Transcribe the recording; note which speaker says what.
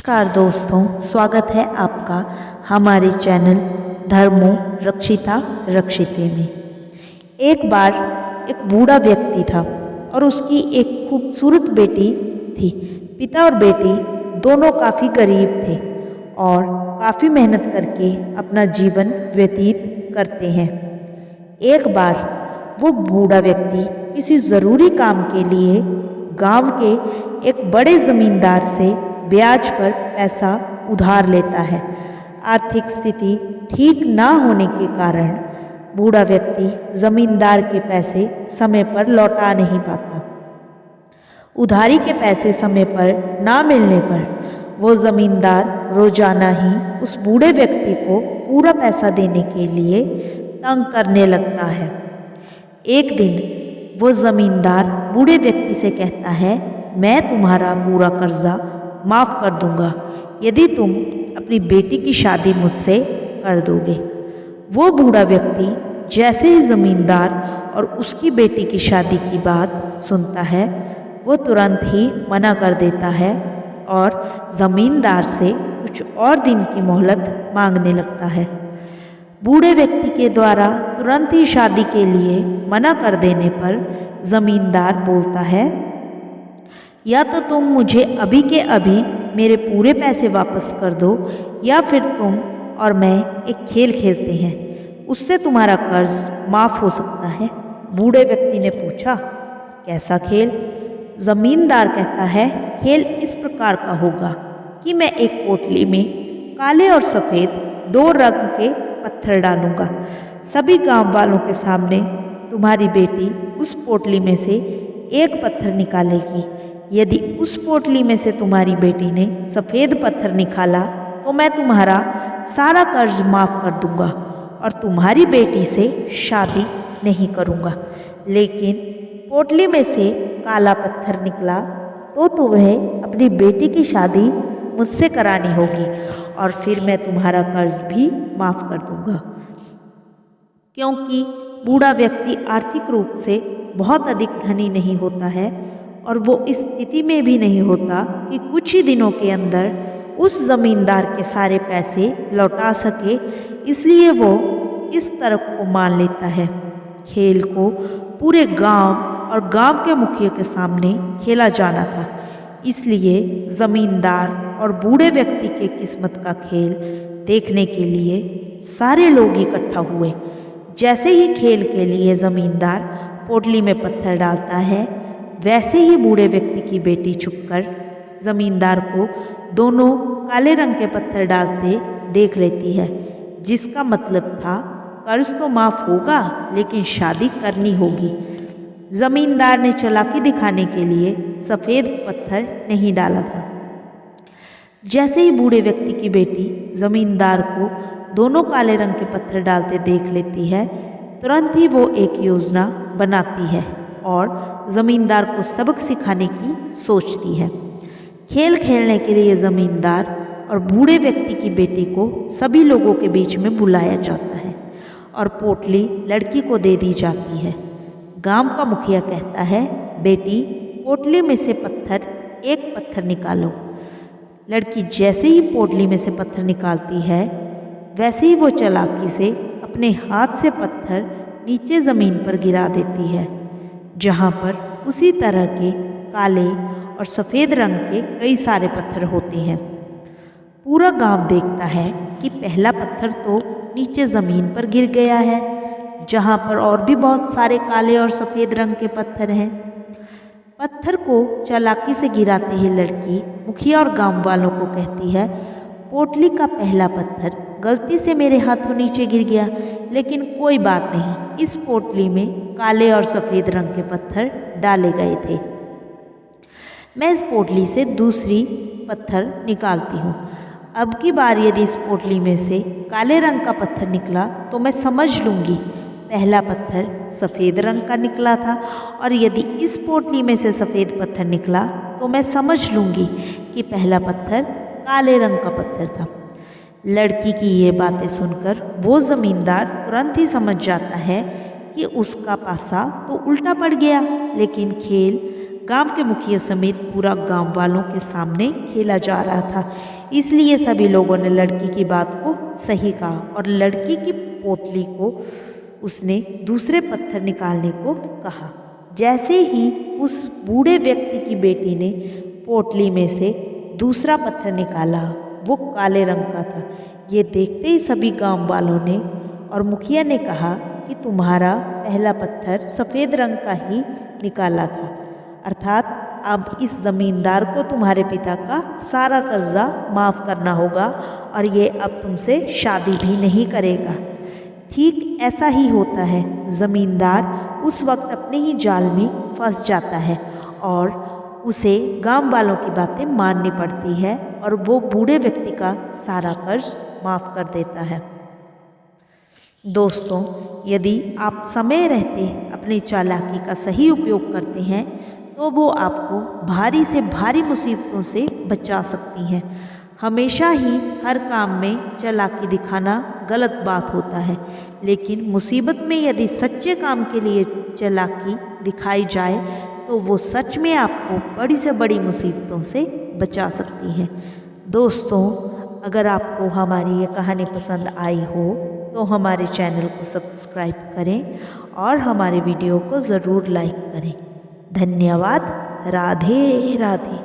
Speaker 1: नमस्कार दोस्तों, स्वागत है आपका हमारे चैनल धर्मो रक्षिता रक्षिते में। एक बार एक बूढ़ा व्यक्ति था और उसकी एक खूबसूरत बेटी थी। पिता और बेटी दोनों काफ़ी गरीब थे और काफ़ी मेहनत करके अपना जीवन व्यतीत करते हैं। एक बार वो बूढ़ा व्यक्ति किसी ज़रूरी काम के लिए गांव के एक बड़े ज़मींदार से ब्याज पर पैसा उधार लेता है। आर्थिक स्थिति ठीक ना होने के कारण बूढ़ा व्यक्ति ज़मींदार के पैसे समय पर लौटा नहीं पाता। उधारी के पैसे समय पर ना मिलने पर वो ज़मींदार रोजाना ही उस बूढ़े व्यक्ति को पूरा पैसा देने के लिए तंग करने लगता है। एक दिन वो ज़मींदार बूढ़े व्यक्ति से कहता है, मैं तुम्हारा पूरा कर्जा माफ़ कर दूंगा यदि तुम अपनी बेटी की शादी मुझसे कर दोगे। वो बूढ़ा व्यक्ति जैसे ही ज़मींदार और उसकी बेटी की शादी की बात सुनता है वो तुरंत ही मना कर देता है और ज़मींदार से कुछ और दिन की मोहलत मांगने लगता है। बूढ़े व्यक्ति के द्वारा तुरंत ही शादी के लिए मना कर देने पर ज़मींदार बोलता है, या तो तुम मुझे अभी के अभी मेरे पूरे पैसे वापस कर दो या फिर तुम और मैं एक खेल खेलते हैं, उससे तुम्हारा कर्ज माफ़ हो सकता है। बूढ़े व्यक्ति ने पूछा, कैसा खेल? ज़मींदार कहता है, खेल इस प्रकार का होगा कि मैं एक पोटली में काले और सफ़ेद दो रंग के पत्थर डालूंगा। सभी गांव वालों के सामने तुम्हारी बेटी उस पोटली में से एक पत्थर निकालेगी। यदि उस पोटली में से तुम्हारी बेटी ने सफ़ेद पत्थर निकाला तो मैं तुम्हारा सारा कर्ज माफ़ कर दूंगा और तुम्हारी बेटी से शादी नहीं करूंगा। लेकिन पोटली में से काला पत्थर निकला तो तुम्हें अपनी बेटी की शादी मुझसे करानी होगी और फिर मैं तुम्हारा कर्ज भी माफ़ कर दूंगा। क्योंकि बूढ़ा व्यक्ति आर्थिक रूप से बहुत अधिक धनी नहीं होता है और वो इस स्थिति में भी नहीं होता कि कुछ ही दिनों के अंदर उस ज़मींदार के सारे पैसे लौटा सके, इसलिए वो इस तरफ को मान लेता है। खेल को पूरे गांव और गांव के मुखिया के सामने खेला जाना था, इसलिए ज़मींदार और बूढ़े व्यक्ति के किस्मत का खेल देखने के लिए सारे लोग इकट्ठा हुए। जैसे ही खेल के लिए ज़मींदार पोटली में पत्थर डालता है, वैसे ही बूढ़े व्यक्ति की बेटी छुपकर ज़मींदार को दोनों काले रंग के पत्थर डालते देख लेती है, जिसका मतलब था कर्ज तो माफ़ होगा लेकिन शादी करनी होगी। ज़मींदार ने चालाकी दिखाने के लिए सफ़ेद पत्थर नहीं डाला था। जैसे ही बूढ़े व्यक्ति की बेटी ज़मींदार को दोनों काले रंग के पत्थर डालते देख लेती है, तुरंत ही वो एक योजना बनाती है और ज़मींदार को सबक सिखाने की सोचती है। खेल खेलने के लिए ज़मींदार और बूढ़े व्यक्ति की बेटी को सभी लोगों के बीच में बुलाया जाता है और पोटली लड़की को दे दी जाती है। गांव का मुखिया कहता है, बेटी पोटली में से एक पत्थर निकालो। लड़की जैसे ही पोटली में से पत्थर निकालती है, वैसे ही वो चालाकी से अपने हाथ से पत्थर नीचे ज़मीन पर गिरा देती है, जहाँ पर उसी तरह के काले और सफ़ेद रंग के कई सारे पत्थर होते हैं। पूरा गांव देखता है कि पहला पत्थर तो नीचे ज़मीन पर गिर गया है, जहाँ पर और भी बहुत सारे काले और सफ़ेद रंग के पत्थर हैं। पत्थर को चालाकी से गिराते ही लड़की मुखिया और गांव वालों को कहती है, पोटली का पहला पत्थर गलती से मेरे हाथों नीचे गिर गया, लेकिन कोई बात नहीं, इस पोटली में काले और सफ़ेद रंग के पत्थर डाले गए थे। मैं इस पोटली से दूसरी पत्थर निकालती हूँ। अब की बार यदि इस पोटली में से काले रंग का पत्थर निकला तो मैं समझ लूँगी पहला पत्थर सफ़ेद रंग का निकला था, और यदि इस पोटली में से सफ़ेद पत्थर निकला तो मैं समझ लूँगी कि पहला पत्थर काले रंग का पत्थर था। लड़की की ये बातें सुनकर वो ज़मींदार तुरंत ही समझ जाता है कि उसका पासा तो उल्टा पड़ गया, लेकिन खेल गांव के मुखिया समेत पूरा गांव वालों के सामने खेला जा रहा था। इसलिए सभी लोगों ने लड़की की बात को सही कहा और लड़की की पोटली को उसने दूसरे पत्थर निकालने को कहा। जैसे ही उस बूढ़े व्यक्ति की बेटी ने पोटली में से दूसरा पत्थर निकाला, वो काले रंग का था। ये देखते ही सभी गांव वालों ने और मुखिया ने कहा कि तुम्हारा पहला पत्थर सफ़ेद रंग का ही निकाला था, अर्थात अब इस ज़मींदार को तुम्हारे पिता का सारा कर्जा माफ़ करना होगा और ये अब तुमसे शादी भी नहीं करेगा। ठीक ऐसा ही होता है, ज़मींदार उस वक्त अपने ही जाल में फंस जाता है और उसे गांव वालों की बातें माननी पड़ती है और वो बूढ़े व्यक्ति का सारा कर्ज माफ़ कर देता है। दोस्तों, यदि आप समय रहते अपनी चालाकी का सही उपयोग करते हैं तो वो आपको भारी से भारी मुसीबतों से बचा सकती हैं। हमेशा ही हर काम में चालाकी दिखाना गलत बात होता है, लेकिन मुसीबत में यदि सच्चे काम के लिए चालाकी दिखाई जाए तो वो सच में आपको बड़ी से बड़ी मुसीबतों से बचा सकती हैं। दोस्तों, अगर आपको हमारी ये कहानी पसंद आई हो तो हमारे चैनल को सब्सक्राइब करें और हमारे वीडियो को ज़रूर लाइक करें। धन्यवाद। राधे राधे।